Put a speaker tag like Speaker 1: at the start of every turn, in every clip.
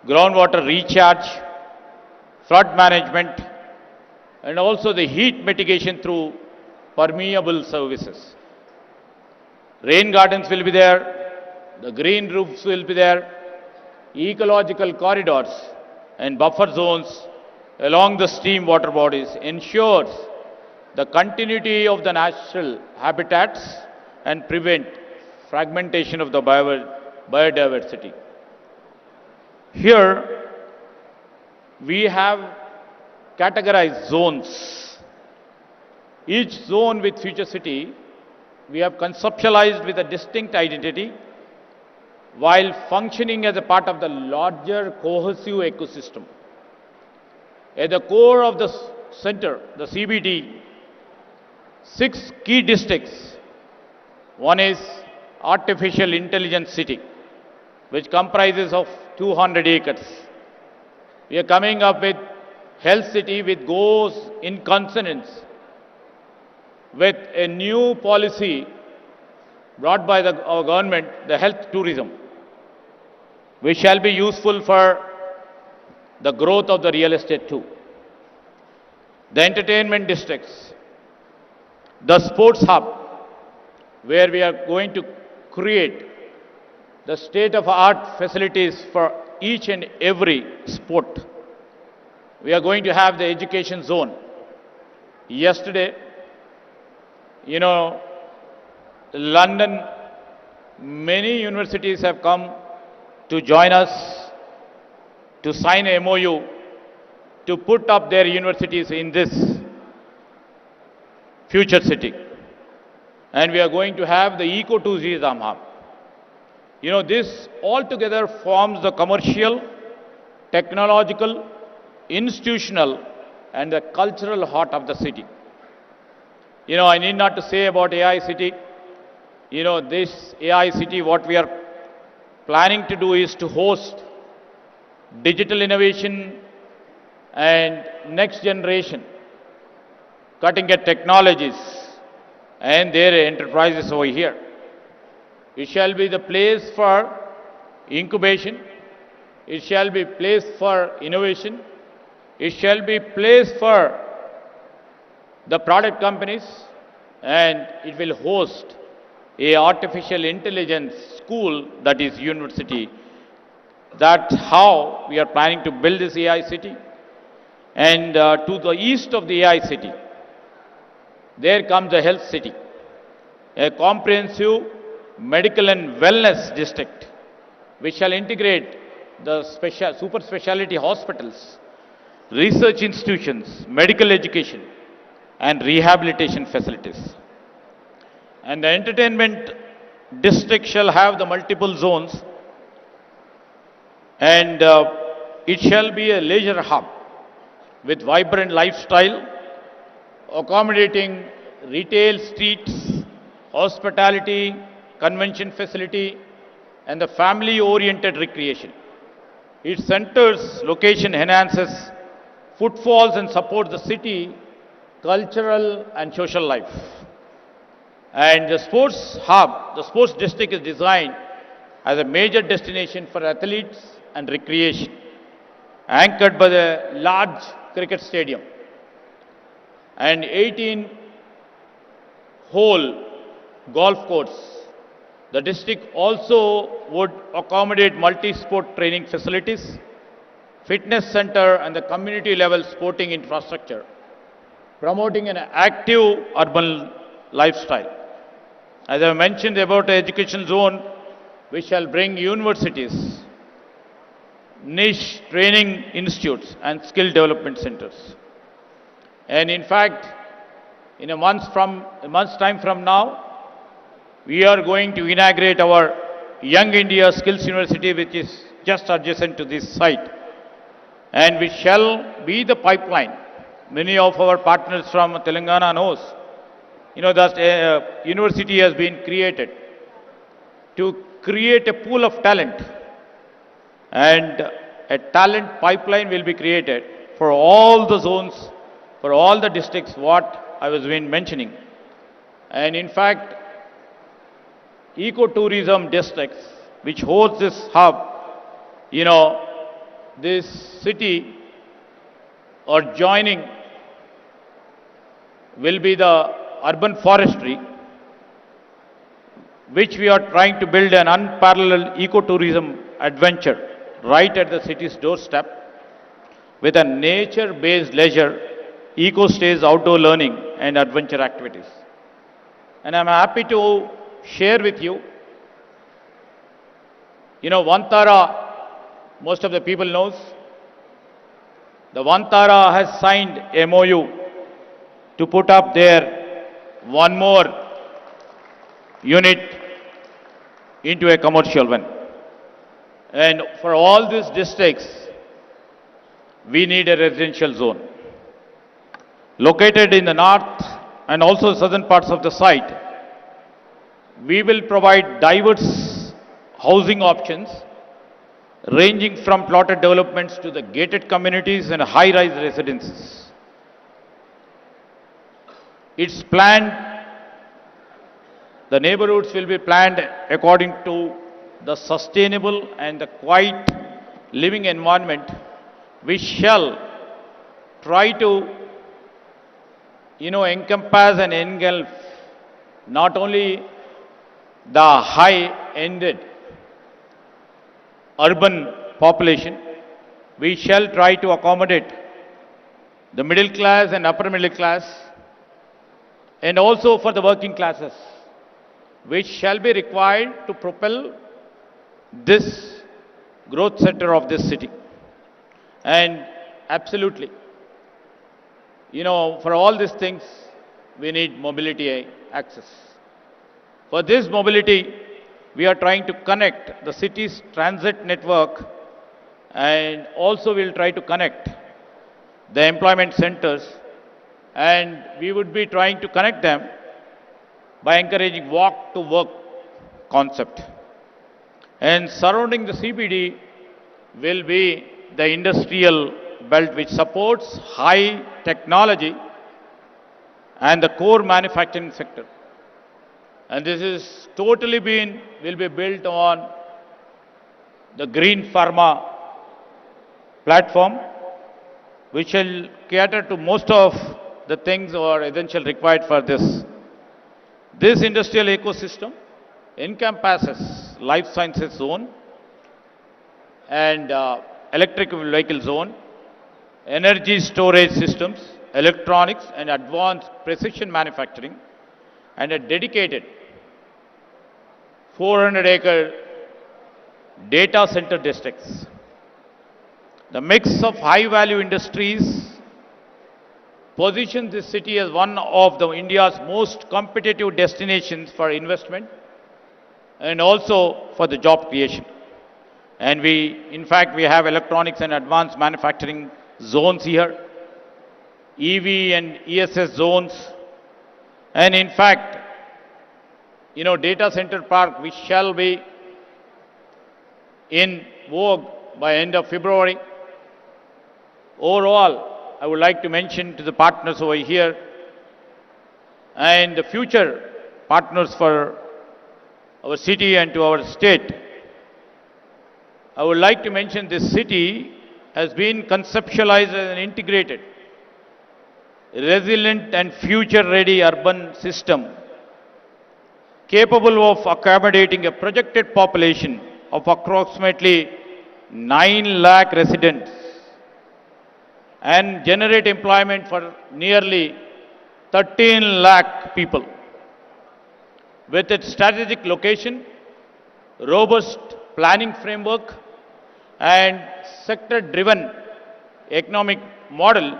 Speaker 1: groundwater recharge, flood management, and also the heat mitigation through permeable services. Rain gardens will be there, the green roofs will be there, ecological corridors and buffer zones along the stream water bodies ensures the continuity of the natural habitats and prevent fragmentation of the biodiversity. Here, we have categorized zones. Each zone with future city, we have conceptualized with a distinct identity while functioning as a part of the larger cohesive ecosystem. At the core of the center, the CBD, 6 key districts. One is artificial intelligence city, which comprises of 200 acres. We are coming up with health city which goes in consonance with a new policy brought by our government, the health tourism, which shall be useful for the growth of the real estate too. The entertainment districts, the sports hub, where we are going to create the state-of-art facilities for each and every sport. We are going to have the education zone. Yesterday, London, many universities have come to join us to sign a MOU to put up their universities in this future city. And we are going to have the eco-tourism hub. This altogether forms the commercial, technological, institutional, and the cultural heart of the city. I need not to say about AI city. This AI city, what we are planning to do is to host digital innovation and next generation cutting-edge technologies and their enterprises over here. It shall be the place for incubation. It shall be place for innovation. It shall be place for the product companies, and it will host a artificial intelligence school, that is university. That's how we are planning to build this AI city. And to the east of the AI city, there comes the health city, a comprehensive medical and wellness district, which shall integrate the super specialty hospitals, research institutions, medical education, and rehabilitation facilities. And the entertainment district shall have the multiple zones, and it shall be a leisure hub with vibrant lifestyle, accommodating retail streets, hospitality, convention facility, and the family-oriented recreation. Its center's location enhances footfalls and supports the city cultural and social life. And the sports hub, the sports district is designed as a major destination for athletes and recreation, anchored by the large cricket stadium and 18-hole golf course. The district also would accommodate multi-sport training facilities, fitness center, and the community level sporting infrastructure, promoting an active urban lifestyle. As I mentioned about the education zone, we shall bring universities, niche training institutes, and skill development centers. And in fact, in a month's time from now, we are going to inaugurate our Young India Skills University, which is just adjacent to this site. And we shall be the pipeline. Many of our partners from Telangana knows, that university has been created to create a pool of talent. And a talent pipeline will be created for all the zones, for all the districts, what I was been mentioning. And in fact, ecotourism districts, which holds this hub, this city or joining will be the urban forestry, which we are trying to build an unparalleled ecotourism adventure right at the city's doorstep with a nature-based leisure, eco-stays, outdoor learning and adventure activities. And I'm happy to share with you, Vantara, most of the people knows, the Vantara has signed MOU to put up there one more unit into a commercial one. And for all these districts, we need a residential zone. Located in the north and also southern parts of the site, we will provide diverse housing options ranging from plotted developments to the gated communities and high-rise residences. It's planned, the neighborhoods will be planned according to the sustainable and the quiet living environment, which shall try to, encompass and engulf not only the high-ended urban population, we shall try to accommodate the middle class and upper middle class, and also for the working classes, which shall be required to propel this growth center of this city. And absolutely, for all these things, we need mobility access. For this mobility, we are trying to connect the city's transit network, and also we'll try to connect the employment centers, and we would be trying to connect them by encouraging walk to work concept. And surrounding the CBD will be the industrial belt, which supports high technology and the core manufacturing sector. And this is totally will be built on the green pharma platform, which will cater to most of the things or essential required for this. This industrial ecosystem encompasses life sciences zone and electric vehicle zone, energy storage systems, electronics and advanced precision manufacturing, and a dedicated 400-acre data center districts. The mix of high-value industries positions this city as one of India's most competitive destinations for investment and also for the job creation. And in fact, we have electronics and advanced manufacturing zones here, EV and ESS zones, and in fact, data center park, which shall be in vogue by end of February. Overall, I would like to mention to the partners over here and the future partners for our city and to our state. I would like to mention this city has been conceptualized as an integrated, resilient and future-ready urban system capable of accommodating a projected population of approximately 9 lakh residents and generate employment for nearly 13 lakh people. With its strategic location, robust planning framework, and sector-driven economic model,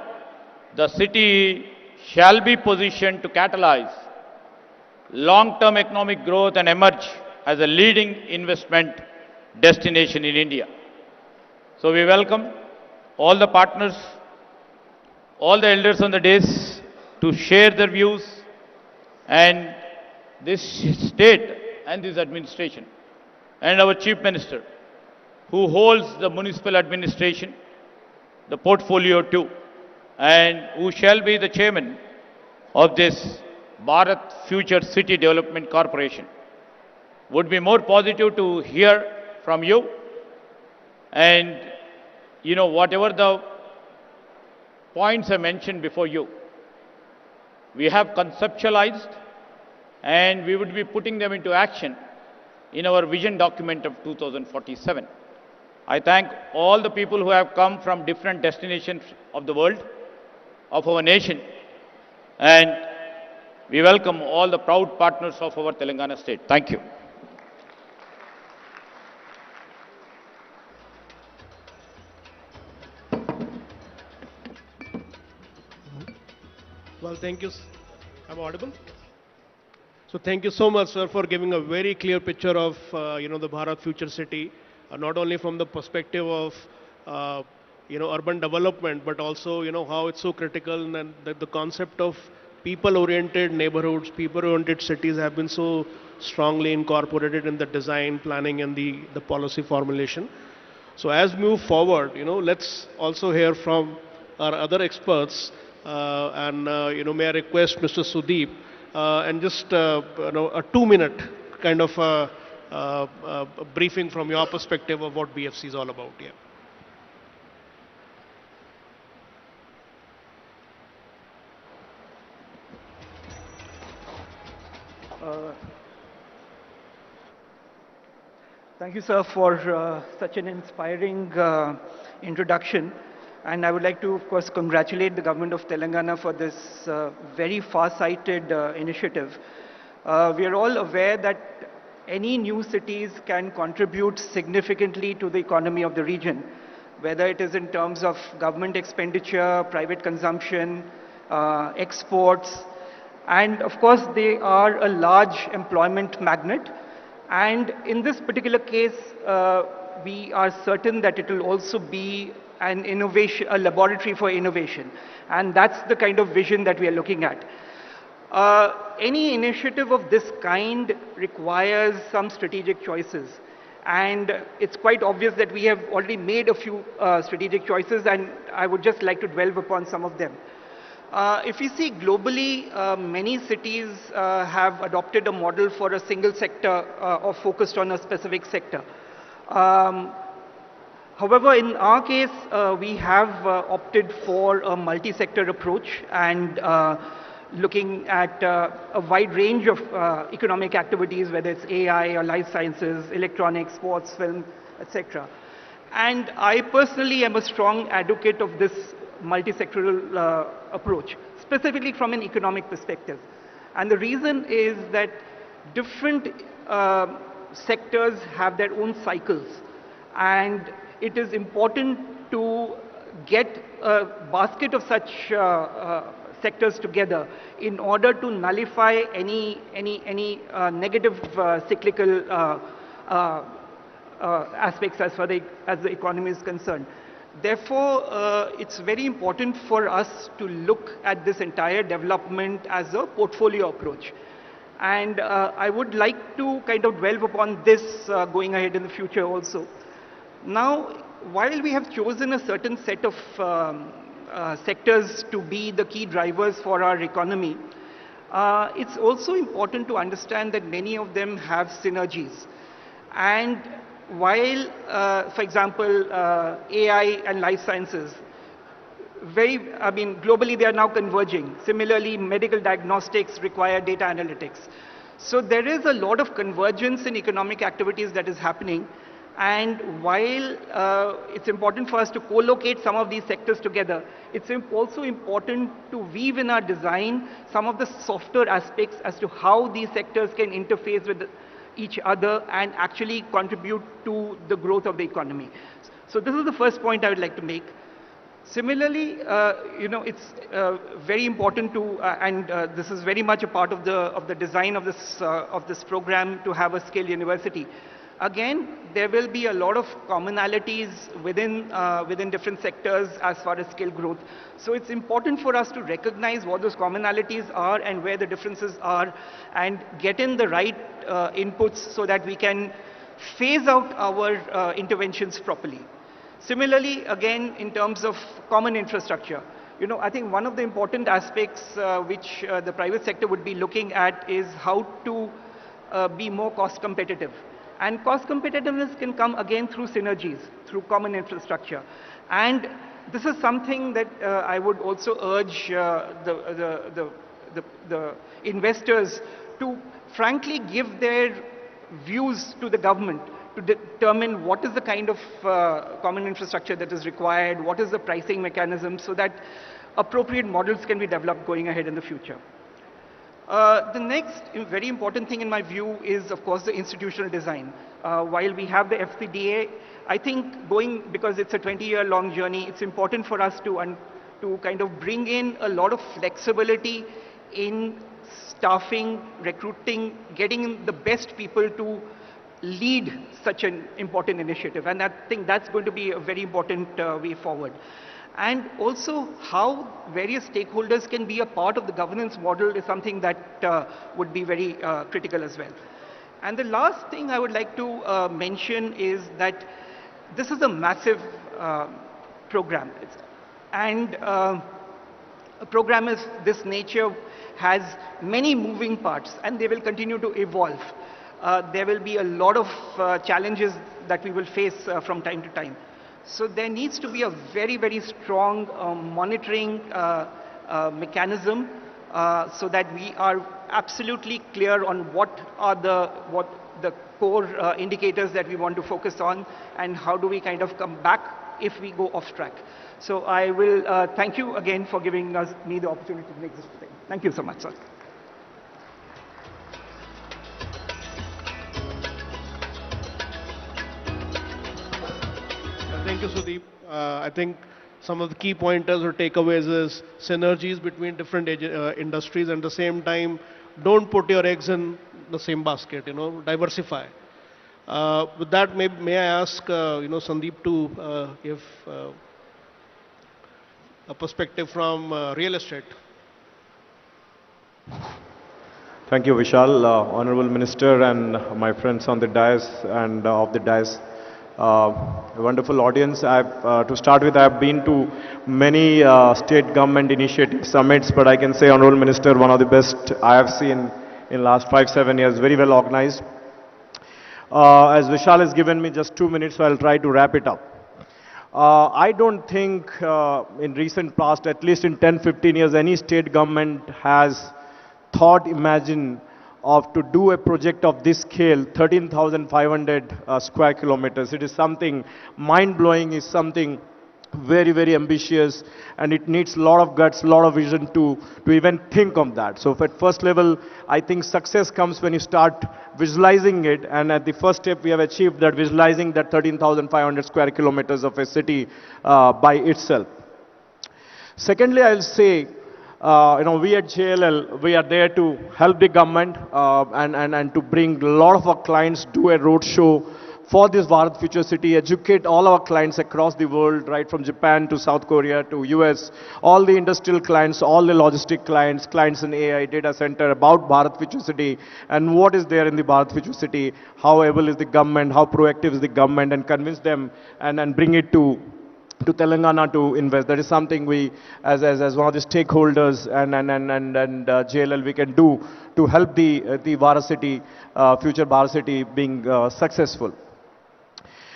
Speaker 1: the city shall be positioned to catalyze long-term economic growth and emerge as a leading investment destination in India. So we welcome all the partners, all the elders on the dais to share their views, and this state and this administration and our Chief Minister, who holds the municipal administration, the portfolio too, and who shall be the chairman of this Bharat Future City Development Corporation. Would be more positive to hear from you, and whatever the points I mentioned before you, we have conceptualized and we would be putting them into action in our vision document of 2047. I thank all the people who have come from different destinations of the world, of our nation, and we welcome all the proud partners of our Telangana state. Thank you.
Speaker 2: Well, thank you. I'm audible? So thank you so much, sir, for giving a very clear picture of, the Bharat Future City, not only from the perspective of, urban development, but also, how it's so critical and that the concept of people-oriented neighborhoods, people-oriented cities have been so strongly incorporated in the design, planning, and the policy formulation. So as we move forward, let's also hear from our other experts, may I request Mr. Sudeep, and just a 2-minute kind of briefing from your perspective of what BFC is all about. Yeah.
Speaker 3: Thank you, sir, for such an inspiring introduction. And I would like to, of course, congratulate the government of Telangana for this very far-sighted initiative. We are all aware that any new cities can contribute significantly to the economy of the region, whether it is in terms of government expenditure, private consumption, exports, and of course they are a large employment magnet. And in this particular case, we are certain that it will also be an innovation, a laboratory for innovation. And that's the kind of vision that we are looking at. Any initiative of this kind requires some strategic choices. And it's quite obvious that we have already made a few strategic choices, and I would just like to dwell upon some of them. If we see globally, many cities have adopted a model for a single sector or focused on a specific sector. However, in our case, we have opted for a multi-sector approach and looking at a wide range of economic activities, whether it's AI or life sciences, electronics, sports, film, etc. And I personally am a strong advocate of this multi-sectoral approach, specifically from an economic perspective. And the reason is that different sectors have their own cycles, and it is important to get a basket of such sectors together in order to nullify any negative cyclical aspects as far as the economy is concerned. Therefore, it's very important for us to look at this entire development as a portfolio approach. And I would like to kind of dwell upon this going ahead in the future also. Now, while we have chosen a certain set of sectors to be the key drivers for our economy, it's also important to understand that many of them have synergies. And while, for example, AI and life sciences, globally they are now converging. Similarly, medical diagnostics require data analytics. So there is a lot of convergence in economic activities that is happening. And while it's important for us to co-locate some of these sectors together, it's also important to weave in our design some of the softer aspects as to how these sectors can interface with each other and actually contribute to the growth of the economy. So this is the first point I would like to make. Similarly, it's very important to, and this is very much a part of the design of this program, to have a skill university. Again, there will be a lot of commonalities within different sectors as far as skill growth. So it's important for us to recognize what those commonalities are and where the differences are, and get in the right inputs so that we can phase out our interventions properly. Similarly, again, in terms of common infrastructure, I think one of the important aspects which the private sector would be looking at is how to be more cost competitive. And cost competitiveness can come again through synergies, through common infrastructure. And this is something that I would also urge the investors to frankly give their views to the government to determine what is the kind of common infrastructure that is required, what is the pricing mechanism, so that appropriate models can be developed going ahead in the future. The next very important thing in my view is, of course, the institutional design. While we have the FCDA, I think because it's a 20-year-long journey, it's important for us to kind of bring in a lot of flexibility in staffing, recruiting, getting the best people to lead such an important initiative. And I think that's going to be a very important way forward. And also how various stakeholders can be a part of the governance model is something that would be very critical as well. And the last thing I would like to mention is that this is a massive program. And a program of this nature has many moving parts, and they will continue to evolve. There will be a lot of challenges that we will face from time to time. So there needs to be a very, very strong monitoring mechanism so that we are absolutely clear on what are the core indicators that we want to focus on, and how do we kind of come back if we go off track. So I will thank you again for giving me the opportunity to make this thing. Thank you so much, sir.
Speaker 2: Thank you, Sudeep. I think some of the key pointers or takeaways is synergies between different industries, and at the same time, don't put your eggs in the same basket, diversify. With that, may I ask, Sandeep to give a perspective from real estate.
Speaker 4: Thank you, Vishal, Honorable Minister, and my friends on the dais and off the dais. A wonderful audience. To start with, I've been to many state government initiative summits, but I can say, Honorable Minister, one of the best I have seen in last 5-7 years, very well organized. As Vishal has given me just 2 minutes, so I'll try to wrap it up. I don't think in recent past, at least in 10-15 years, any state government has imagined of to do a project of this scale, 13,500 square kilometers. It is something mind-blowing, is something very, very ambitious, and it needs a lot of guts, a lot of vision to even think of that. So at first level, I think success comes when you start visualizing it, and at the first step we have achieved that, visualizing that 13,500 square kilometers of a city by itself. Secondly, I'll say, we at JLL, we are there to help the government and to bring a lot of our clients to a roadshow for this Bharat Future City, educate all our clients across the world, right from Japan to South Korea to US, all the industrial clients, all the logistic clients, clients in AI, data center, about Bharat Future City and what is there in the Bharat Future City, how able is the government, how proactive is the government, and convince them and bring it to Telangana to invest. That is something we, as one of the stakeholders and JLL, we can do to help the Bharat City, future Bharat City being successful.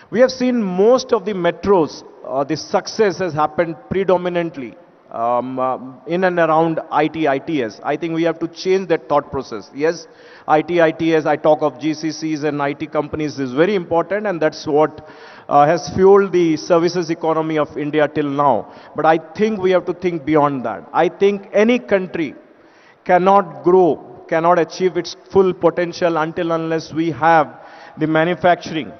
Speaker 4: We have seen most of the metros, the success has happened predominantly in and around IT, ITS. I think we have to change that thought process. Yes, IT, ITS, I talk of GCCs and IT companies is very important, and that's what has fueled the services economy of India till now. But I think we have to think beyond that. I think any country cannot grow, cannot achieve its full potential unless we have the manufacturing.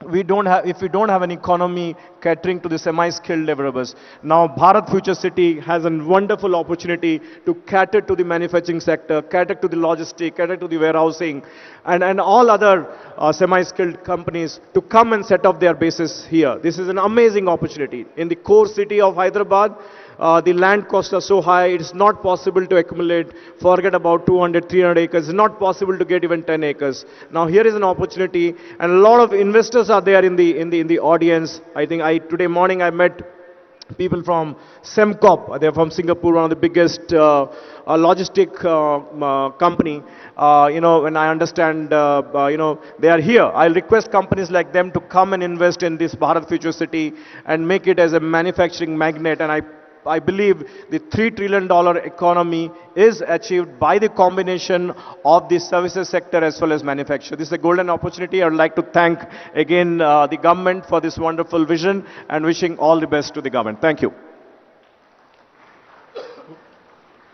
Speaker 4: If we don't have an economy catering to the semi-skilled laborers. Now Bharat Future City has a wonderful opportunity to cater to the manufacturing sector, cater to the logistics, cater to the warehousing, and all other semi-skilled companies to come and set up their bases here. This is an amazing opportunity. In the core city of Hyderabad, the land costs are so high, it's not possible to accumulate, forget about 200, 300 acres, it's not possible to get even 10 acres. Now here is an opportunity, and a lot of investors are there in the audience. I think today morning I met people from Semcop. They're from Singapore, one of the biggest logistic company. When I understand, they are here. I'll request companies like them to come and invest in this Bharat Future City and make it as a manufacturing magnet. And I believe the $3 trillion economy is achieved by the combination of the services sector as well as manufacture. This is a golden opportunity. I would like to thank again the government for this wonderful vision and wishing all the best to the government. Thank you.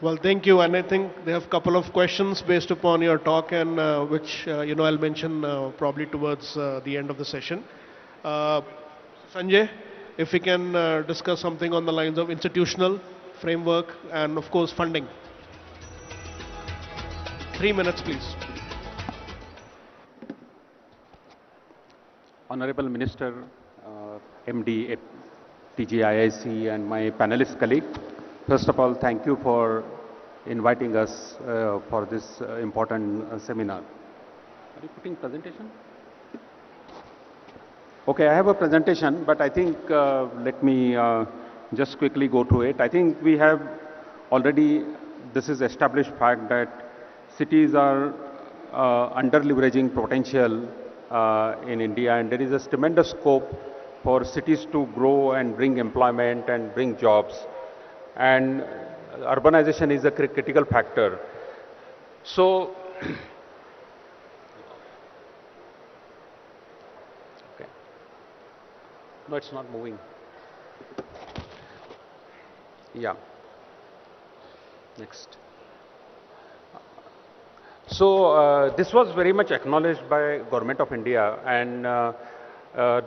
Speaker 2: Well, thank you. And I think they have a couple of questions based upon your talk, and which I'll mention probably towards the end of the session. Sanjay, if we can discuss something on the lines of institutional framework and of course funding. 3 minutes, please.
Speaker 5: Honorable Minister, MD, TGIIC, and my panelist colleague, first of all, thank you for inviting us for this important seminar. Are you putting presentation? Okay, I have a presentation, but I think let me just quickly go through it. I think we have already, this is established fact that cities are under-leveraging potential in India, and there is a tremendous scope for cities to grow and bring employment and bring jobs. And urbanization is a critical factor. So, okay. No, it's not moving. Yeah. Next. So, this was very much acknowledged by Government of India, and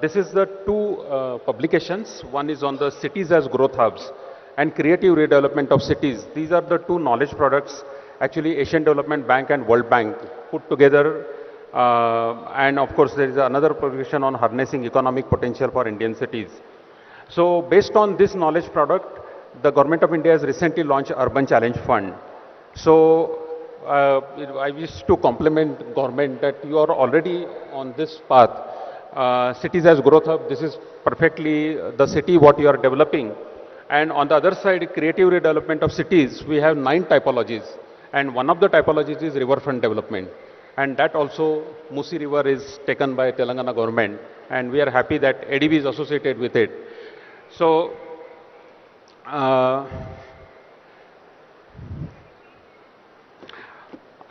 Speaker 5: this is the two publications. One is on the cities as growth hubs and creative redevelopment of cities. These are the two knowledge products, actually Asian Development Bank and World Bank put together. And of course, there is another publication on harnessing economic potential for Indian cities. So based on this knowledge product, the Government of India has recently launched Urban Challenge Fund. So I wish to compliment government that you are already on this path. Cities as growth hub, this is perfectly the city what you are developing. And on the other side, creative redevelopment of cities, we have 9 typologies. And one of the typologies is riverfront development. And that also, Musi River is taken by Telangana government. And we are happy that ADB is associated with it. So, I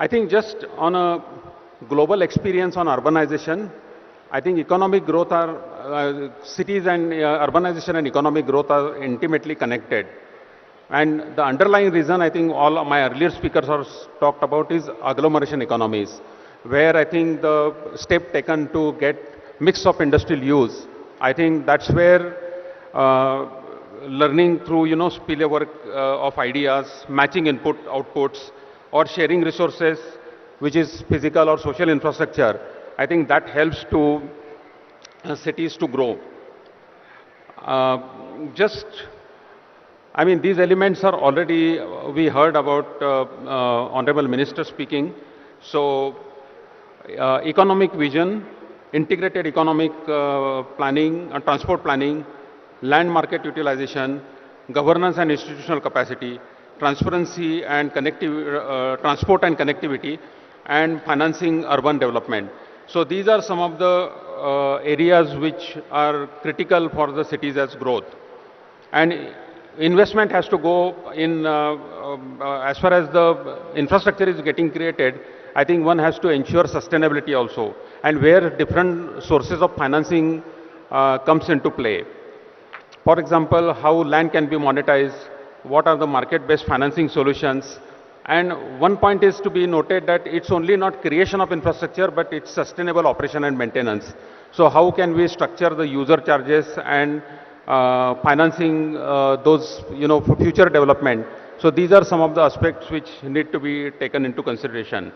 Speaker 5: think just on a global experience on urbanization, I think economic growth are, cities and urbanization and economic growth are intimately connected. And the underlying reason I think all my earlier speakers have talked about is agglomeration economies, where I think the step taken to get mix of industrial use, I think that's where learning through, spillover of ideas, matching input, outputs, or sharing resources, which is physical or social infrastructure, I think that helps to cities to grow. These elements are already, we heard about Honorable Minister speaking. So, economic vision, integrated economic planning, transport planning, land market utilization, governance and institutional capacity, transparency and transport and connectivity, and financing urban development. So these are some of the areas which are critical for the cities as growth. And investment has to go in, as far as the infrastructure is getting created, I think one has to ensure sustainability also, and where different sources of financing comes into play. For example, how land can be monetized, what are the market-based financing solutions. And one point is to be noted that it's only not creation of infrastructure, but it's sustainable operation and maintenance. So how can we structure the user charges and financing those, for future development. So these are some of the aspects which need to be taken into consideration.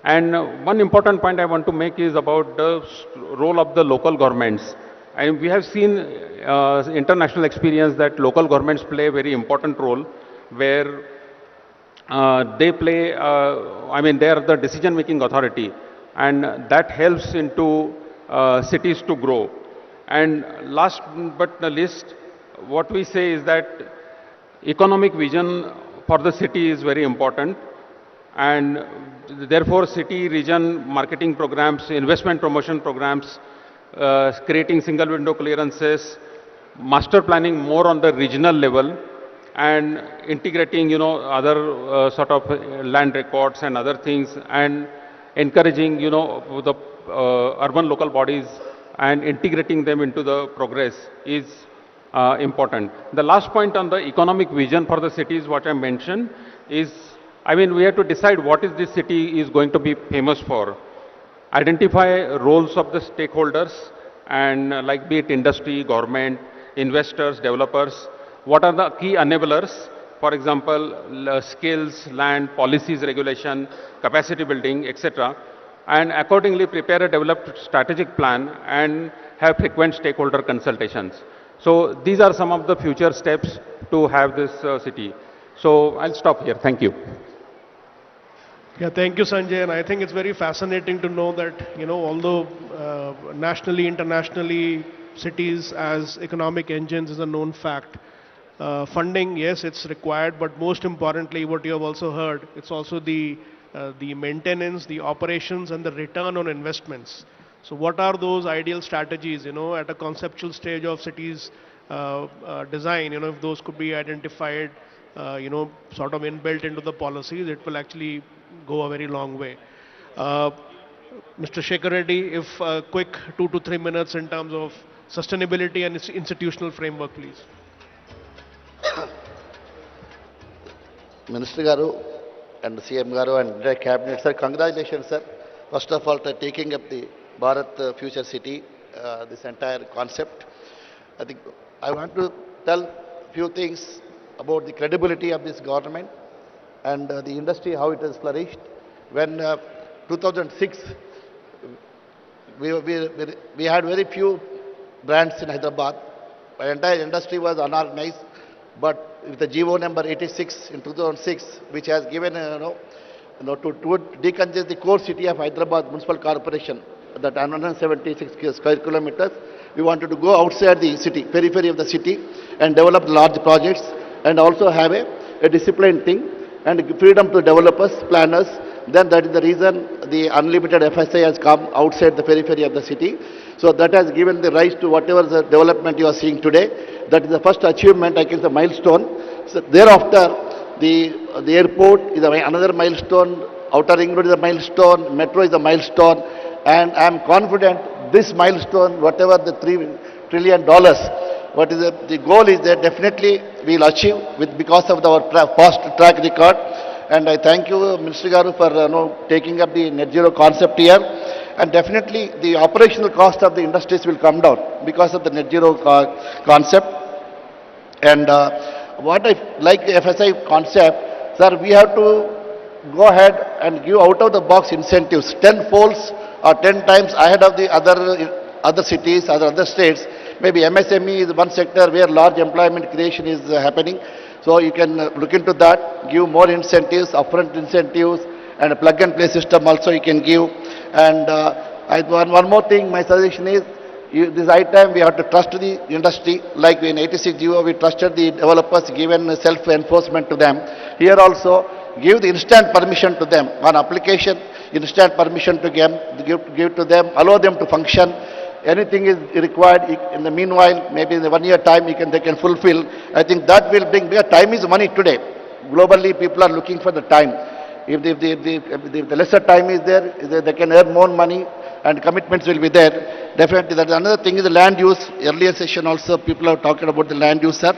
Speaker 5: And one important point I want to make is about the role of the local governments. And we have seen international experience that local governments play a very important role, where they play, they are the decision-making authority, and that helps into cities to grow. And last but not least, what we say is that economic vision for the city is very important, and therefore city region marketing programs, investment promotion programs, creating single window clearances, master planning more on the regional level, and integrating, other sort of land records and other things, and encouraging, the urban local bodies and integrating them into the progress is important. The last point on the economic vision for the cities, what I mentioned, is, I mean, we have to decide what is this city is going to be famous for. Identify roles of the stakeholders, and like be it industry, government, investors, developers. What are the key enablers? For example, skills, land, policies, regulation, capacity building, etc. And accordingly prepare a developed strategic plan and have frequent stakeholder consultations. So these are some of the future steps to have this city. So I'll stop here. Thank you.
Speaker 2: Yeah, thank you, Sanjay. And I think it's very fascinating to know that, although nationally, internationally, cities as economic engines is a known fact. Funding, yes, it's required, but most importantly, what you have also heard, it's also the maintenance, the operations, and the return on investments. So what are those ideal strategies, at a conceptual stage of cities design, if those could be identified, sort of inbuilt into the policies, it will actually go a very long way. Mr. Shekhar Reddy, if a quick 2 to 3 minutes in terms of sustainability and its institutional framework, please.
Speaker 6: Minister Garu and CM Garu and the Cabinet, sir, congratulations, sir. First of all, for taking up the Bharat Future City, this entire concept. I think I want to tell a few things about the credibility of this government and the industry, how it has flourished. When 2006, we had very few brands in Hyderabad. The entire industry was unorganized, but with the GO number 86 in 2006, which has given, to decongest the core city of Hyderabad Municipal Corporation, that 176 square kilometers, we wanted to go outside the city, periphery of the city, and develop large projects, and also have a disciplined thing, and freedom to developers, planners. Then that is the reason the unlimited FSI has come outside the periphery of the city. So that has given the rise to whatever the development you are seeing today. That is the first achievement, I guess, the milestone. So thereafter, the airport is another milestone, outer ring road is a milestone, metro is a milestone, and I am confident this milestone, whatever the $3 trillion, what is the goal is that definitely we will achieve because of our past track record. And I thank you, Minister Garu, for taking up the net zero concept here. And definitely the operational cost of the industries will come down because of the net zero concept. And what I like the FSI concept, sir, we have to go ahead and give out of the box incentives, 10 folds or 10 times ahead of the other cities, other states. Maybe MSME is one sector where large employment creation is happening. So you can look into that, give more incentives, upfront incentives, and a plug-and-play system also you can give. And one more thing, my suggestion is, this item we have to trust the industry. Like in 86 GO, we trusted the developers, given self-enforcement to them. Here also, give the instant permission to them on application, instant permission to give to them, allow them to function. Anything is required in the meanwhile, maybe in the 1 year time they can fulfill. I think that will bring, because time is money today. Globally, people are looking for the time. If the lesser time is there, they can earn more money and commitments will be there. Definitely, that is another thing is the land use. Earlier session also, people are talking about the land use, sir.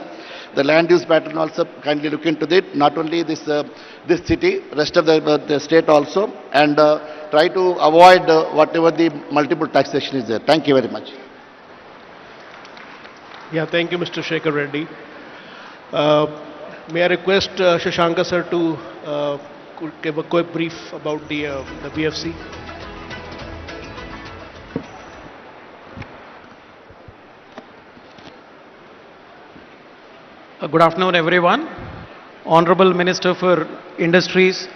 Speaker 6: The land use pattern also, kindly look into it. Not only this city, rest of the state also, and try to avoid whatever the multiple taxation is there. Thank you very much.
Speaker 2: Yeah, thank you, Mr. Shekhar Reddy. May I request Shashanka sir to give a quick brief about the BFC?
Speaker 7: Good afternoon, everyone. Honorable Minister for Industries,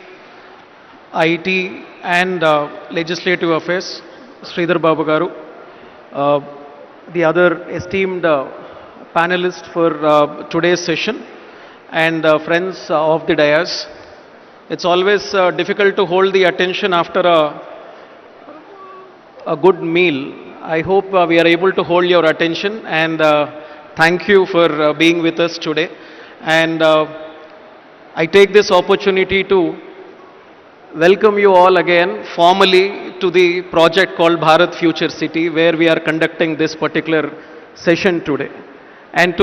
Speaker 7: IT and Legislative Affairs, Sridhar Babu Garu, the other esteemed panelists for today's session and friends of the dais. It's always difficult to hold the attention after a good meal. I hope we are able to hold your attention, and thank you for being with us today. And I take this opportunity to welcome you all again formally to the project called Bharat Future City, where we are conducting this particular session today. And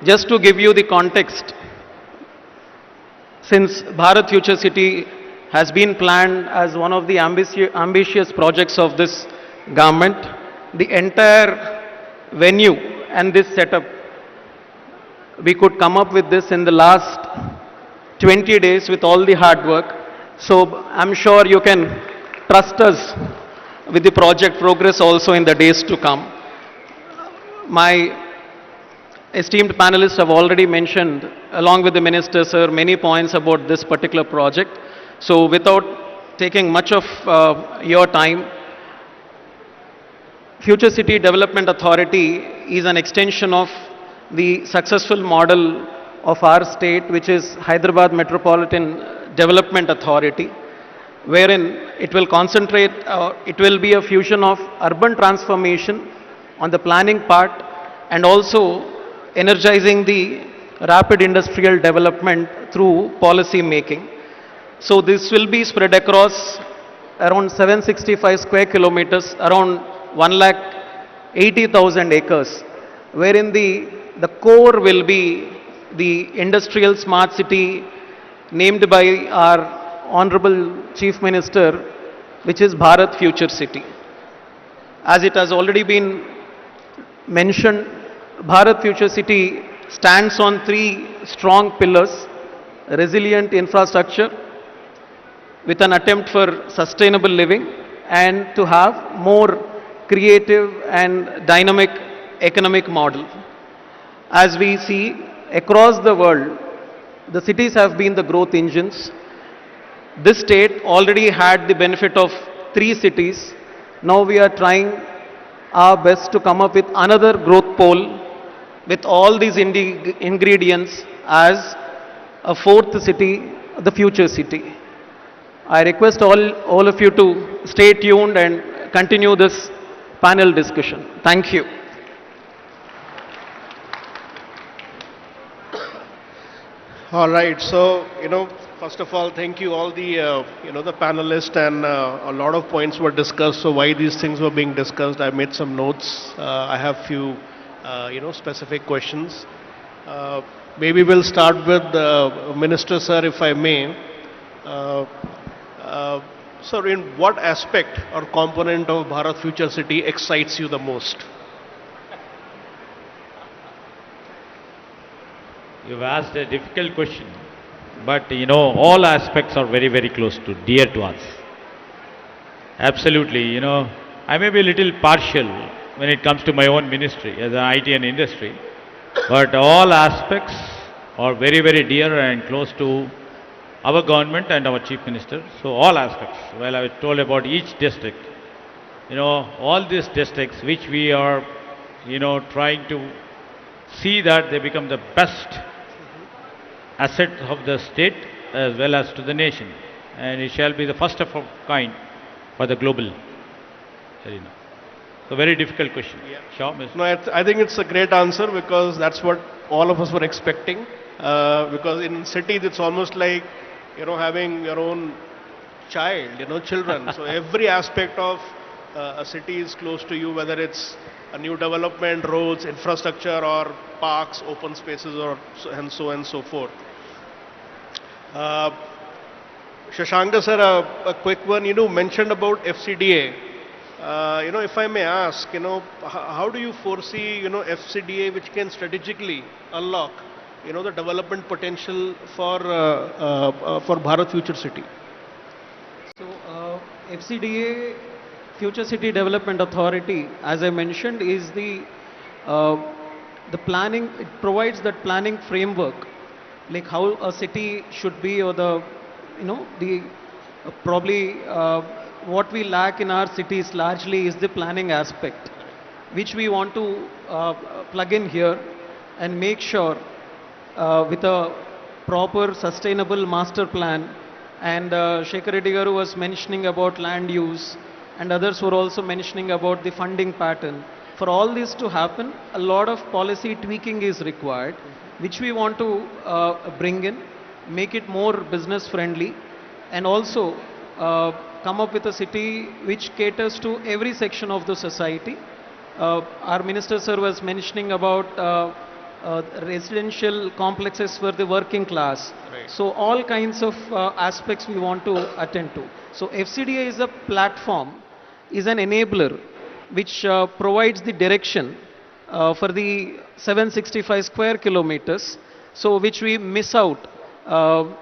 Speaker 7: just to give you the context, since Bharat Future City has been planned as one of the ambitious projects of this government, the entire venue and this setup, we could come up with this in the last 20 days with all the hard work. So I'm sure you can trust us with the project progress also in the days to come. My esteemed panelists have already mentioned, along with the minister, sir, many points about this particular project. So without taking much of your time, Future City Development Authority is an extension of the successful model of our state, which is Hyderabad Metropolitan Development Authority, wherein it will concentrate, it will be a fusion of urban transformation on the planning part and also energizing the rapid industrial development through policy making. So this will be spread across around 765 square kilometers, around 1,80,000 acres, wherein the core will be the industrial smart city named by our Honorable Chief Minister, which is Bharat Future City. As it has already been mentioned, Bharat Future City stands on three strong pillars: resilient infrastructure, with an attempt for sustainable living, and to have more creative and dynamic economic model. As we see across the world, the cities have been the growth engines. This state already had the benefit of 3 cities. Now we are trying our best to come up with another growth pole with all these ingredients as a 4th city, the future city. I request all of you to stay tuned and continue this panel discussion. Thank you.
Speaker 2: All right. So, first of all, thank you all the, the panelists, and a lot of points were discussed. So why these things were being discussed, I made some notes. I have few, specific questions. Maybe we'll start with Minister, sir, if I may. Sir, in what aspect or component of Bharat Future City excites you the most?
Speaker 1: You've asked a difficult question, but all aspects are very, very close to, dear to us. Absolutely, I may be a little partial when it comes to my own ministry as an IT and industry, but all aspects are very, very dear and close to our government and our chief minister. So all aspects, well, I told about each district, all these districts which we are, trying to see that they become the best asset of the state as well as to the nation, and it shall be the first of a kind for the global arena. So very difficult question.
Speaker 2: Yeah.
Speaker 1: Sure, Mr.
Speaker 2: No, I think it's a great answer, because that's what all of us were expecting. Because in cities, it's almost like, having your own child, children. So every aspect of a city is close to you, whether it's a new development, roads, infrastructure, or parks, open spaces, and so on and so forth. Shashanka sir, a quick one. Mentioned about FCDA. If I may ask, how do you foresee, FCDA, which can strategically unlock, the development potential for Bharat Future City?
Speaker 7: So, FCDA, Future City Development Authority, as I mentioned, is the planning. It provides that planning framework, like how a city should be, or probably what we lack in our cities largely is the planning aspect, which we want to plug in here. and make sure with a proper sustainable master plan, and Shekhar Reddy garu was mentioning about land use, and others were also mentioning about the funding pattern. For all this to happen, a lot of policy tweaking is required, which we want to bring in, make it more business friendly, and also come up with a city which caters to every section of the society. Our Minister Sir was mentioning about residential complexes for the working class.
Speaker 2: Right.
Speaker 7: So all kinds of aspects we want to attend to. So FCDA is a platform, is an enabler which provides the direction for the 765 square kilometers, so which we miss out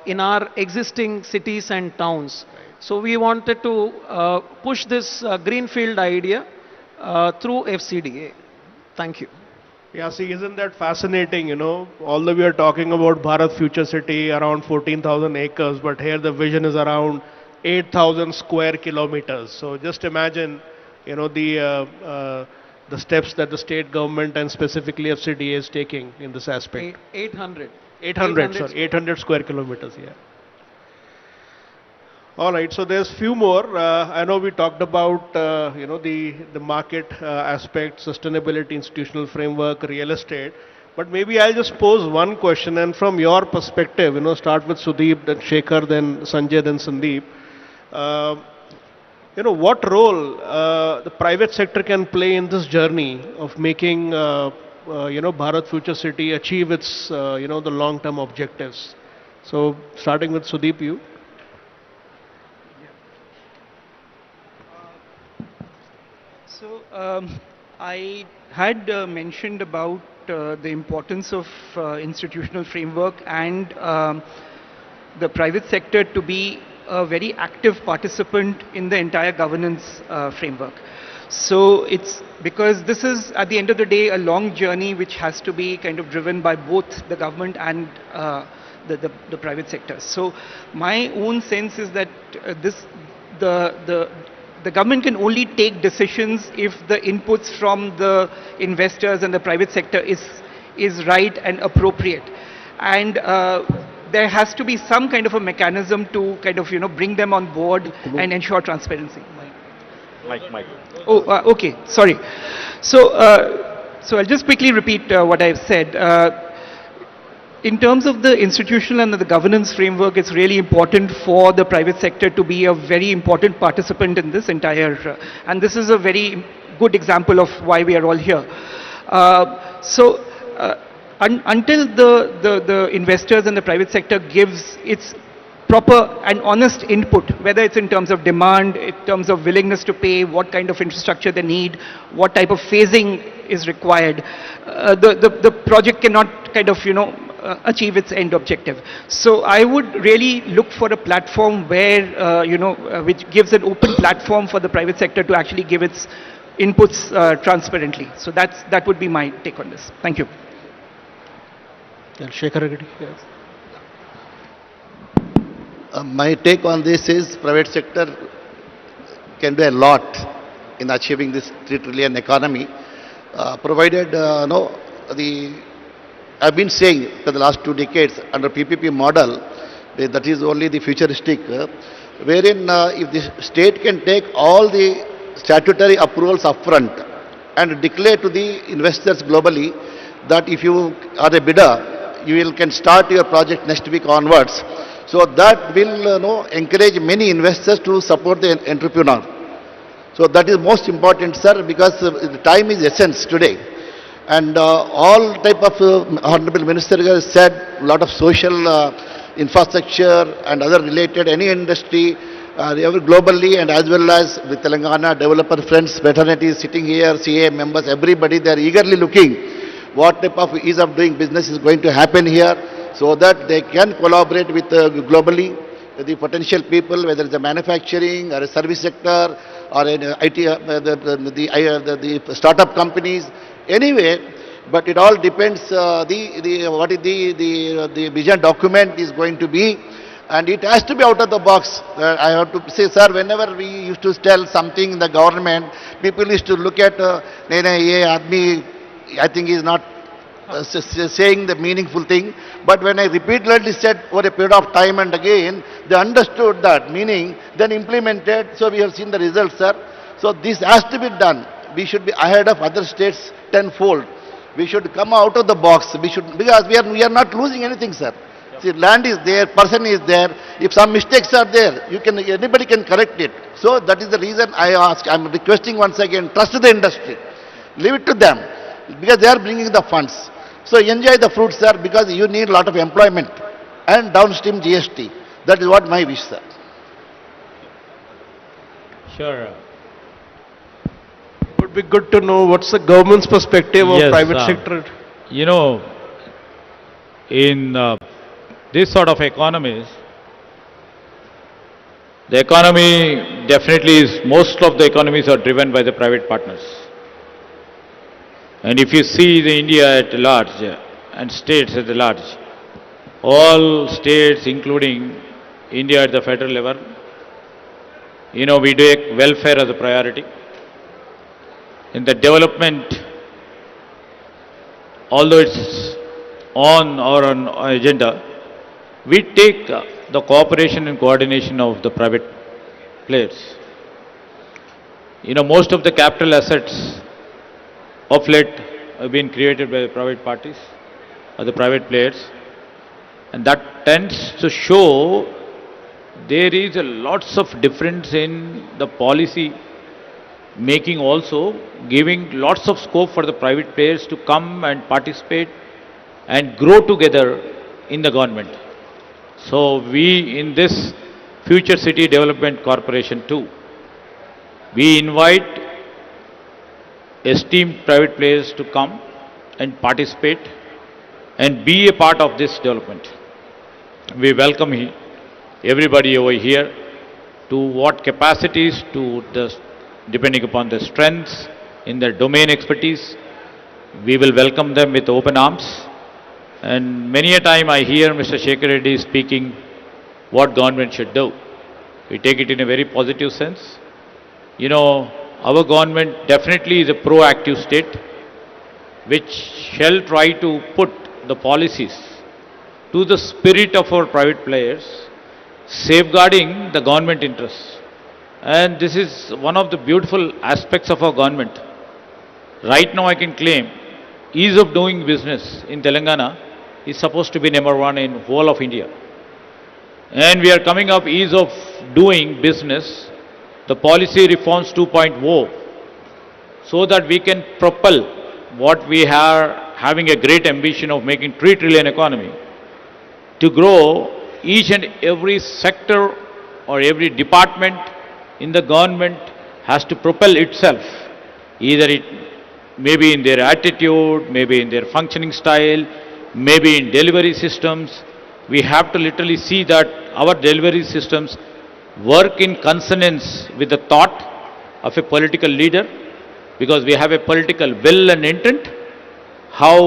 Speaker 7: in our existing cities and towns. So we wanted to push this greenfield idea through FCDA. Thank you.
Speaker 2: Yeah, see, isn't that fascinating, you know? Although we are talking about Bharat Future City, around 14,000 acres, but here the vision is around 8,000 square kilometers. So just imagine, you know, the steps that the state government and specifically FCDA is taking in this aspect.
Speaker 7: 800.
Speaker 2: 800 square kilometers, yeah. All right, so there's few more. I know we talked about you know, the market aspect, sustainability, institutional framework, real estate. But maybe I'll just pose one question, and from your perspective, you know, start with Sudeep, then Shekhar, then Sanjay, then Sandeep. You know, what role the private sector can play in this journey of making you know, Bharat Future City achieve its you know, the long-term objectives? So starting with Sudeep, you.
Speaker 3: So I had mentioned about the importance of institutional framework and the private sector to be a very active participant in the entire governance framework. So it's because this is at the end of the day a long journey which has to be kind of driven by both the government and the private sector. So my own sense is that the government can only take decisions if the inputs from the investors and the private sector is right and appropriate. And there has to be some kind of a mechanism to kind of, you know, bring them on board and ensure transparency.
Speaker 4: Mike.
Speaker 3: Oh, okay, sorry. So I'll just quickly repeat what I've said. In terms of the institutional and the governance framework, it's really important for the private sector to be a very important participant in this entire, and this is a very good example of why we are all here. Until the investors and the private sector gives its proper and honest input, whether it's in terms of demand, in terms of willingness to pay, what kind of infrastructure they need, what type of phasing is required, the project cannot kind of, you know, achieve its end objective. So I would really look for a platform where, you know, which gives an open platform for the private sector to actually give its inputs transparently. So that would be my take on this. Thank you.
Speaker 2: Shekhar Reddy. Yes.
Speaker 6: My take on this is private sector can do a lot in achieving this 3 trillion economy, provided no, I've been saying for the last 2 decades under PPP model, that is only the futuristic, wherein if the state can take all the statutory approvals upfront and declare to the investors globally that if you are a bidder, can start your project next week onwards. So that will encourage many investors to support the entrepreneur. So that is most important, sir, because the time is essence today. And all type of Honorable Minister has said a lot of social infrastructure and other related, any industry, globally and as well as with Telangana, developer friends, fraternities sitting here, CA members, everybody, they are eagerly looking what type of ease of doing business is going to happen here so that they can collaborate with globally the potential people, whether it's a manufacturing or a service sector or an IT, the startup companies, anyway. But it all depends what is the vision document is going to be, and it has to be out of the box. I have to say, sir, whenever we used to tell something in the government, people used to look at, I think he's not saying the meaningful thing. But when I repeatedly said over a period of time and again, they understood that meaning, then implemented. So we have seen the results, sir. So this has to be done. We should be ahead of other states tenfold. We should come out of the box. We should, because we are not losing anything, sir. See, land is there, person is there. If some mistakes are there, anybody can correct it. So that is the reason I ask. I'm requesting once again, trust the industry. Leave it to them, because they are bringing the funds. So enjoy the fruits, sir, because you need a lot of employment and downstream GST. That is what my wish, sir.
Speaker 1: Sure.
Speaker 2: It would be good to know what's the government's perspective of
Speaker 1: Yes,
Speaker 2: private sector.
Speaker 1: You know, in this sort of economies, the economy definitely is, most of the economies are driven by the private partners. And if you see the India at large and states at large, all states including India at the federal level, you know, we take welfare as a priority. In the development, although it's on our agenda, we take the cooperation and coordination of the private players. You know, most of the capital assets of late have been created by the private parties or the private players, and that tends to show there is a lots of difference in the policy making, also giving lots of scope for the private players to come and participate and grow together in the government. So we in this Future City Development Corporation too, we invite esteemed private players to come and participate and be a part of this development. We welcome everybody over here to what capacities, to the, depending upon their strengths in their domain expertise. We will welcome them with open arms. And many a time I hear Mr. Shekhar Reddy speaking what government should do. We take it in a very positive sense. You know, our government definitely is a proactive state which shall try to put the policies to the spirit of our private players, safeguarding the government interests. And this is one of the beautiful aspects of our government. Right now I can claim ease of doing business in Telangana is supposed to be #1 in whole of India. And we are coming up ease of doing business, the policy reforms 2.0, so that we can propel what we are having a great ambition of making 3 trillion economy, to grow each and every sector or every department in the government has to propel itself, either it maybe in their attitude, maybe in their functioning style, maybe in delivery systems. We have to literally see that our delivery systems work in consonance with the thought of a political leader, because we have a political will and intent. How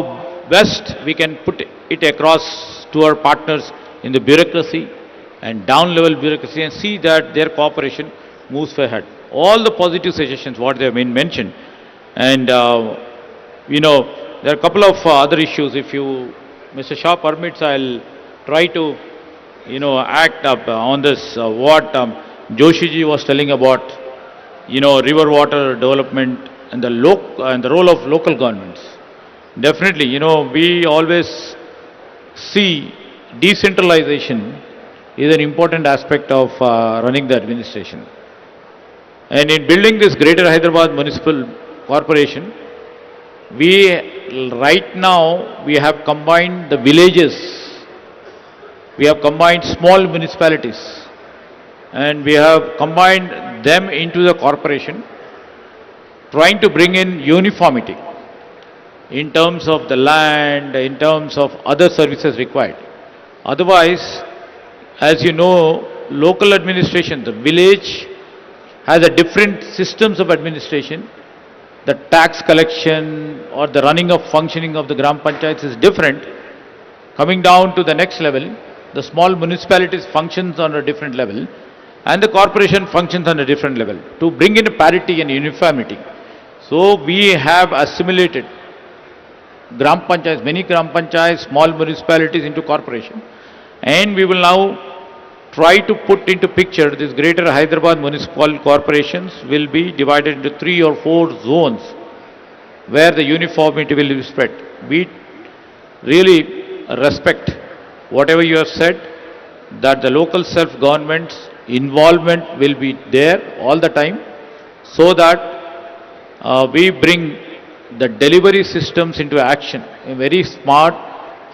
Speaker 1: best we can put it across to our partners in the bureaucracy and down-level bureaucracy, and see that their cooperation moves ahead. All the positive suggestions, what they have been mentioned. And, you know, there are a couple of other issues. If you, Mr. Shah permits, I'll try to, you know, act up on this, what Joshiji was telling about, you know, river water development and the role of local governments. Definitely, you know, we always see decentralization is an important aspect of running the administration. And in building this Greater Hyderabad Municipal Corporation, right now we have combined the villages, we have combined small municipalities, and we have combined them into the corporation, trying to bring in uniformity in terms of the land, in terms of other services required. Otherwise, as you know, local administration, the village has a different systems of administration. The tax collection or the running of functioning of the Gram Panchayats is different. Coming down to the next level, the small municipalities functions on a different level, and the corporation functions on a different level, to bring in a parity and uniformity. So we have assimilated gram panchayats, many gram panchayats, small municipalities into corporation. And we will now try to put into picture this greater Hyderabad municipal corporations will be divided into 3 or 4 zones where the uniformity will be spread. We really respect whatever you have said, that the local self-government's involvement will be there all the time, so that we bring the delivery systems into action in a very smart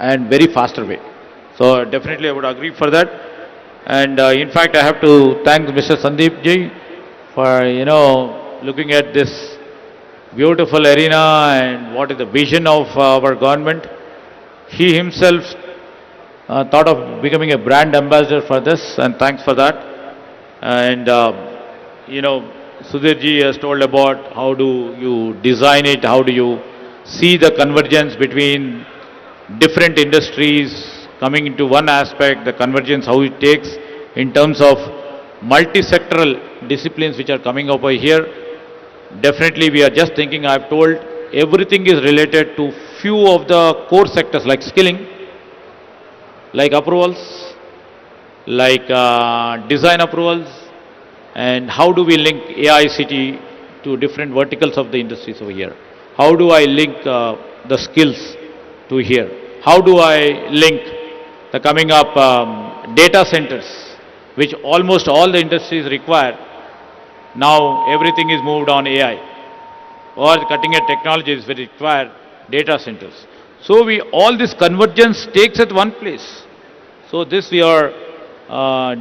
Speaker 1: and very faster way. So definitely I would agree for that. And in fact, I have to thank Mr. Sandeep ji for, looking at this beautiful arena and what is the vision of our government. He himself thought of becoming a brand ambassador for this, and thanks for that. And, Sudhir ji has told about how do you design it, how do you see the convergence between different industries coming into one aspect, the convergence, how it takes in terms of multi-sectoral disciplines which are coming over here. Definitely we are just thinking, I have told, everything is related to few of the core sectors like skilling, like approvals, like design approvals, and how do we link AICT to different verticals of the industries over here? How do I link the skills to here? How do I link the coming up data centers, which almost all the industries require? Now everything is moved on AI, or the cutting edge technologies which require data centers. So all this convergence takes at one place. So this we are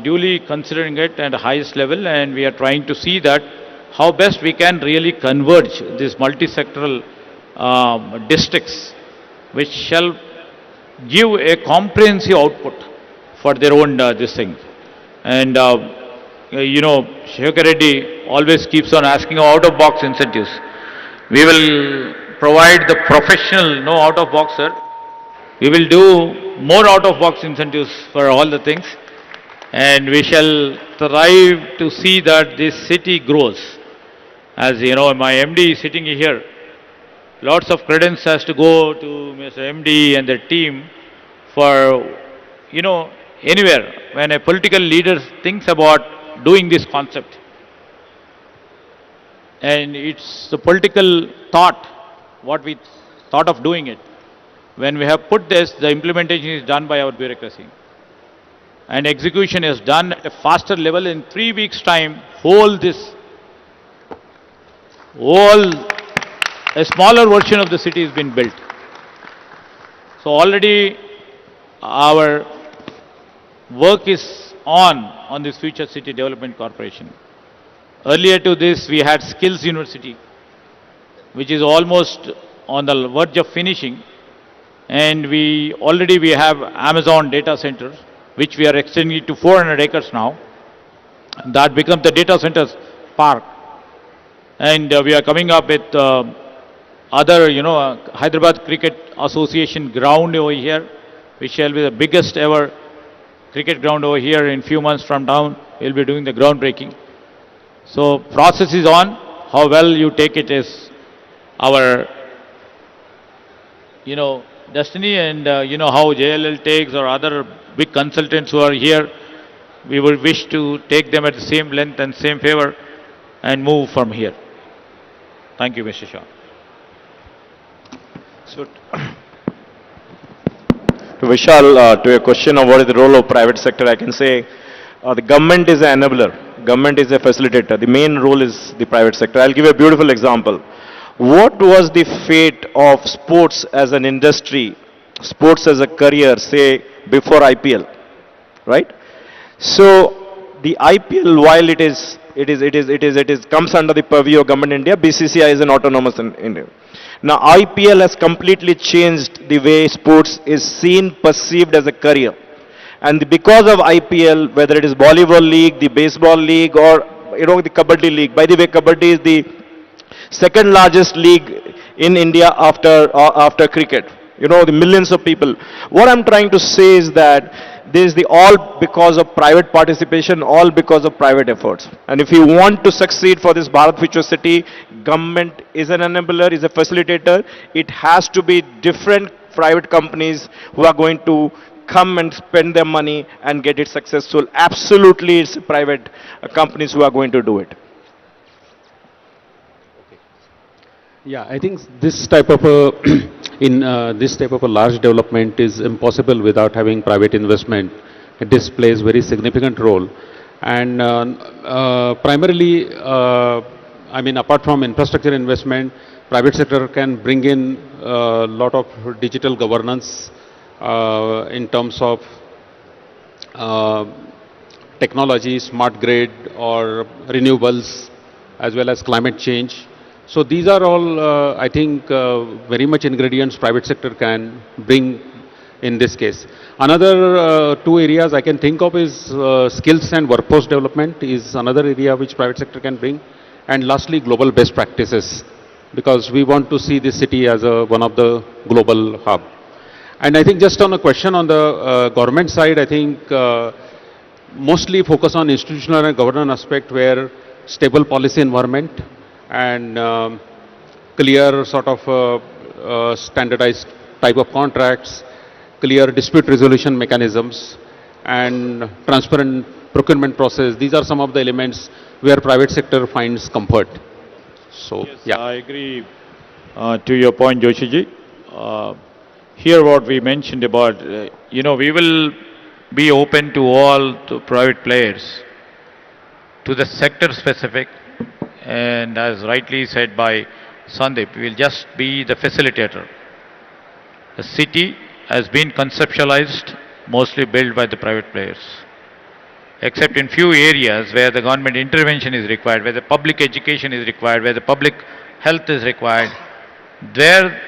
Speaker 1: duly considering it at the highest level, and we are trying to see that how best we can really converge these multi-sectoral districts, which shall give a comprehensive output for their own this thing. And Shekhar Reddy always keeps on asking out-of-box incentives. We will provide the professional, no out-of-box, sir. We will do more out-of-box incentives for all the things, and we shall strive to see that this city grows. As you know, my MD is sitting here. Lots of credence has to go to Mr. MD and the team for, anywhere when a political leader thinks about doing this concept. And it's the political thought, what we thought of doing it. When we have put this, the implementation is done by our bureaucracy. And execution is done at a faster level. In 3 weeks' time, a smaller version of the city has been built. So already our work is on this Future City Development Corporation. Earlier to this, we had Skills University, which is almost on the verge of finishing. And we have Amazon data center, which we are extending to 400 acres now. That becomes the data centers park. And we are coming up with other, Hyderabad Cricket Association ground over here, which shall be the biggest ever cricket ground over here. In few months from now, we'll be doing the groundbreaking. So process is on. How well you take it is our, destiny, and how JLL takes or other big consultants who are here. We would wish to take them at the same length and same favor and move from here. Thank you, Mr. Shah.
Speaker 4: So, to Vishal, to your question of what is the role of private sector, I can say the government is an enabler. Government is a facilitator. The main role is the private sector. I'll give you a beautiful example. What was the fate of sports as an industry, sports as a career, say, before IPL, right? So, the IPL, while it comes under the purview of government India, BCCI is an autonomous in India. Now, IPL has completely changed the way sports is seen, perceived as a career. And because of IPL, whether it is volleyball league, the baseball league, or, the Kabaddi league. By the way, Kabaddi is the second largest league in India after cricket. The millions of people. What I'm trying to say is that This is the all because of private participation, all because of private efforts. And if you want to succeed for this Bharat Future City, government is an enabler, is a facilitator. It has to be different private companies who are going to come and spend their money and get it successful. Absolutely, it's private companies who are going to do it.
Speaker 5: Yeah, I think this type of a this type of a large development is impossible without having private investment. This plays very significant role, and primarily, I mean, apart from infrastructure investment, private sector can bring in a lot of digital governance in terms of technology, smart grid, or renewables, as well as climate change. So these are all, I think, very much ingredients private sector can bring in this case. Another two areas I can think of is skills and workforce development is another area which private sector can bring. And lastly, global best practices, because we want to see this city as one of the global hub. And I think just on a question on the government side, I think mostly focus on institutional and governance aspect where stable policy environment and clear sort of standardized type of contracts, clear dispute resolution mechanisms, and transparent procurement process. These are some of the elements where private sector finds comfort. So,
Speaker 1: yes,
Speaker 5: yeah.
Speaker 1: I agree to your point, Joshiji. Here what we mentioned about, we will be open to all the private players, to the sector specific, and as rightly said by Sandeep, we will just be the facilitator. The city has been conceptualized, mostly built by the private players, except in few areas where the government intervention is required, where the public education is required, where the public health is required, there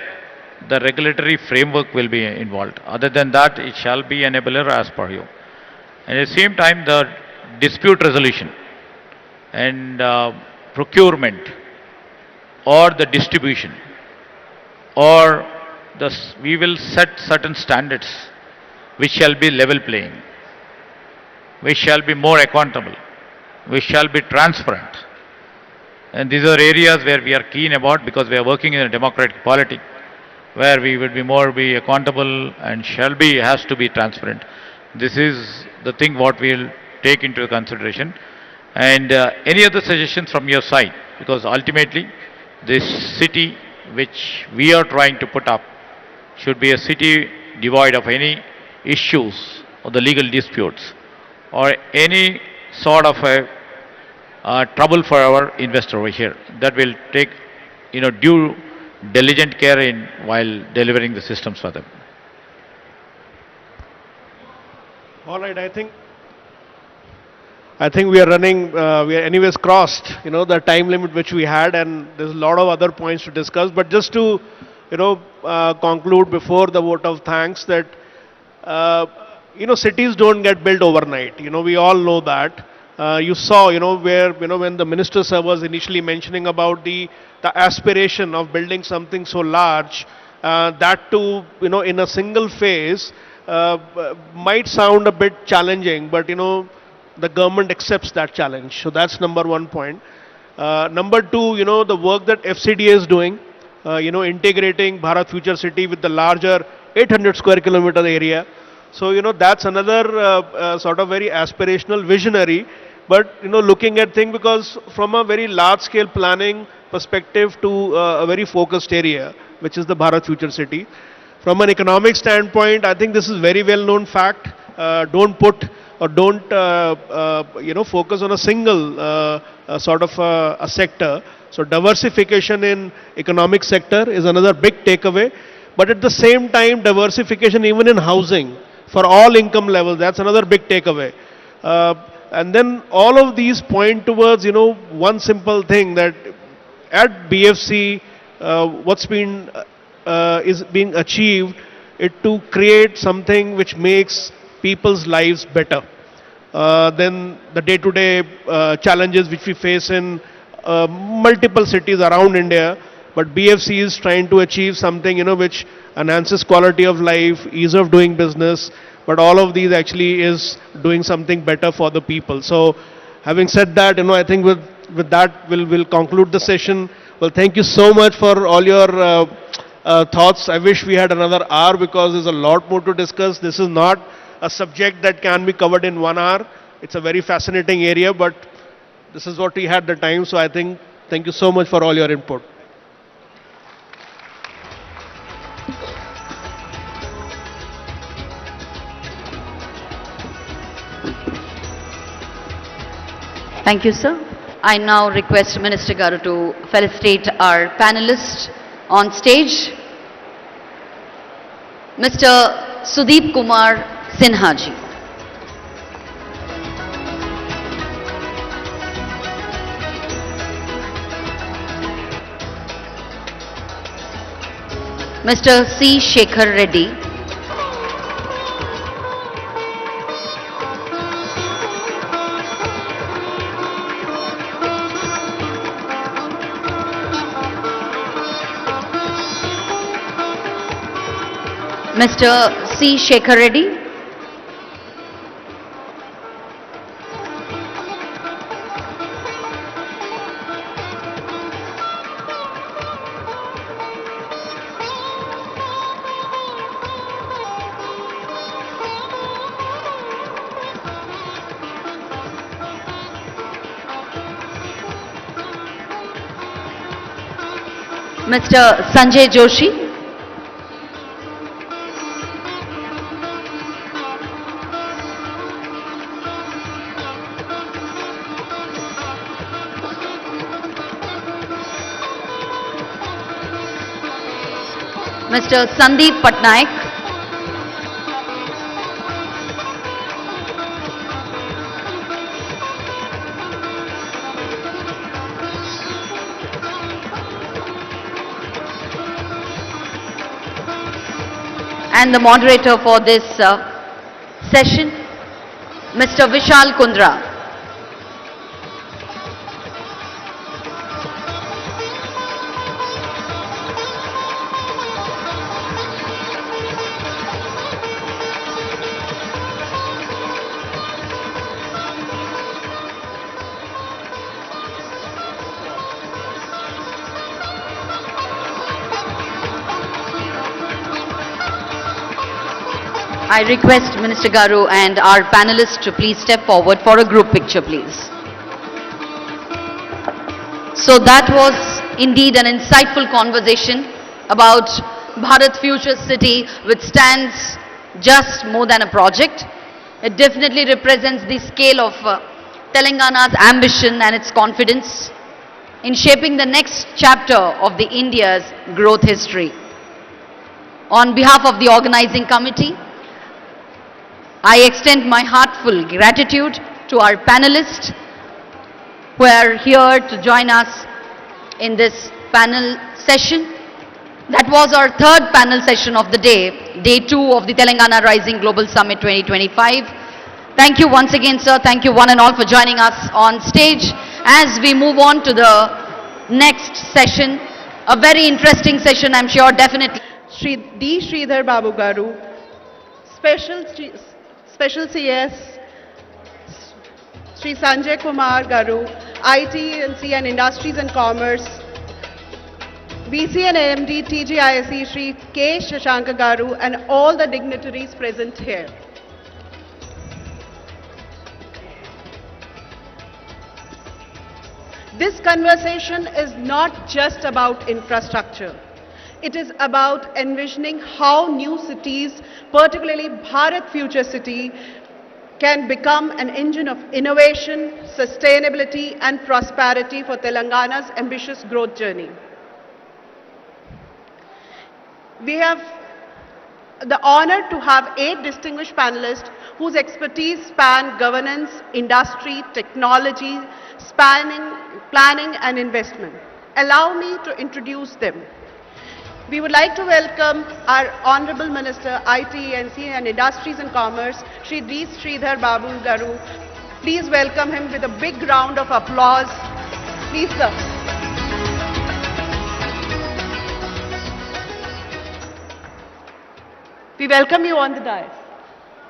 Speaker 1: the regulatory framework will be involved. Other than that, it shall be enabler as per you. And at the same time, the dispute resolution and procurement or the distribution or we will set certain standards which shall be level playing, which shall be more accountable, which shall be transparent. And these are areas where we are keen about because we are working in a democratic polity where we will be accountable and has to be transparent. This is the thing what we will take into consideration. And any other suggestions from your side? Because ultimately, this city which we are trying to put up should be a city devoid of any issues or the legal disputes or any sort of a trouble for our investor over here. That will take, due diligent care in while delivering the systems for them.
Speaker 2: All right, I think we are running, we are anyways crossed, the time limit which we had, and there's a lot of other points to discuss. But just to, conclude before the vote of thanks that, cities don't get built overnight. We all know that. You saw, where, when the minister sir was initially mentioning about the aspiration of building something so large, that too, in a single phase, might sound a bit challenging, but, the government accepts that challenge. So that's number one point. Number two, the work that FCDA is doing, integrating Bharat Future City with the larger 800 square kilometer area. So, that's another sort of very aspirational visionary, but, looking at things because from a very large scale planning perspective to a very focused area, which is the Bharat Future City. From an economic standpoint, I think this is very well known fact. Don't put or don't focus on a single sort of a sector. So diversification in economic sector is another big takeaway. But at the same time, diversification even in housing for all income levels, that's another big takeaway. And then all of these point towards, one simple thing that at BFC, what's been is being achieved it to create something which makes people's lives better than the day-to-day challenges which we face in multiple cities around India. but BFC is trying to achieve something, which enhances quality of life, ease of doing business, but all of these actually is doing something better for the people. So having said that, I think with that we'll conclude the session. Well, thank you so much for all your thoughts. I wish we had another hour because there's a lot more to discuss. This is not a subject that can be covered in 1 hour. It's a very fascinating area, but this is what we had the time. So I think, thank you so much for all your input.
Speaker 8: Thank you, sir. I now request Minister Garu to felicitate our panelists on stage. Mr. Sudeep Kumar Sinha ji. Mr. C. Shekhar Reddy. Mr. C. Shekhar Reddy. Mr. Sanjay Joshi. Mr. Sandeep Patnaik. And the moderator for this session, Mr. Vishal Kundra. I request Minister Garu and our panelists to please step forward for a group picture, please. So that was indeed an insightful conversation about Bharat Future City, which stands just more than a project. It definitely represents the scale of Telangana's ambition and its confidence in shaping the next chapter of the India's growth history. On behalf of the organizing committee, I extend my heartfelt gratitude to our panelists who are here to join us in this panel session. That was our third panel session of the day, day 2 of the Telangana Rising Global Summit 2025. Thank you once again, sir. Thank you one and all for joining us on stage. As we move on to the next session, a very interesting session, I'm sure, definitely.
Speaker 9: Sridhar Babu Garu, Special CS, Sri Sanjay Kumar Garu, IT&C and Industries and Commerce, VC and AMD, TGISE, Sri K. Shashanka Garu, and all the dignitaries present here. This conversation is not just about infrastructure. It is about envisioning how new cities, particularly Bharat Future City, can become an engine of innovation, sustainability and prosperity for Telangana's ambitious growth journey. We have the honor to have 8 distinguished panelists whose expertise span governance, industry, technology, planning and investment. Allow me to introduce them. We would like to welcome our Honorable Minister, IT&C and Industries and Commerce, Shri D. Sridhar Babu Garu. Please welcome him with a big round of applause. Please, sir. We welcome you on the dais.